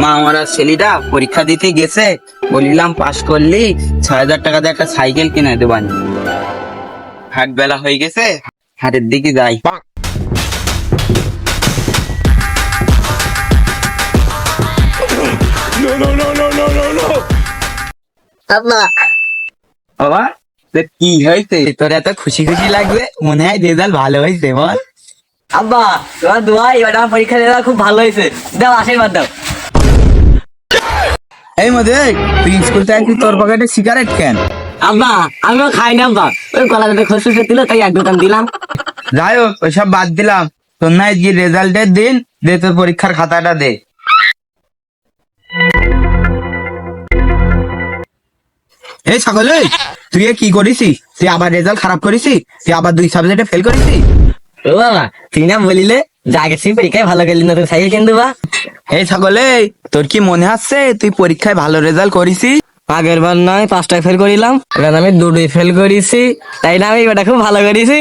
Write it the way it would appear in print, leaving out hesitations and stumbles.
মা আমার আর ছেলেটা পরীক্ষা দিতে গেছে, বলিলাম পাস করলি 6,000 টাকা দিয়ে একটা সাইকেল কিনে দেবান। হাট বেলা হয়ে গেছে, হাটের দিকে যাই। আব্বা বাবা তোর কি হয়েছে? তোর এত খুশি খুশি লাগবে? মনে হয় রেজাল্ট ভালো হয়েছে বল। আব্বা তোমার দোয়া, এবার আমার পরীক্ষা রেজাল্ট খুব ভালো হয়েছে, দাও আশীর্বাদ দাও। এই মধ্যে তুই স্কুল থেকে তোর পকেটে সিগারেট কেন? আব্বা আমিও খাই না আব্বা, ওই কলাতে খসখসে দিল তাই এক দোকান দিলাম। যাই হোক ওইসব বাদ দিলাম, তোর নাই যে রেজাল্টের দিন দে, তোর পরীক্ষার খাতাটা দে। এই সকলে তুই এ কি করিস? তুই আবার রেজাল্ট খারাপ করিস? তুই আবার 2 সাবজেক্টে ফেল করিস? ও বাবা তুই না বলিলে যা গেছি পরীক্ষায় ভালো করলি না, তোর সাইকেল কিনে দেবা। এই সকলে তোর কি মনে আছে তুই পরীক্ষায় ভালো রেজাল্ট করিস? আগের বার নয় 5টায় ফেল করিলাম, এবার আমি 2টোই ফেল করেছি, তাই না আমি এবার খুব ভালো করেছি।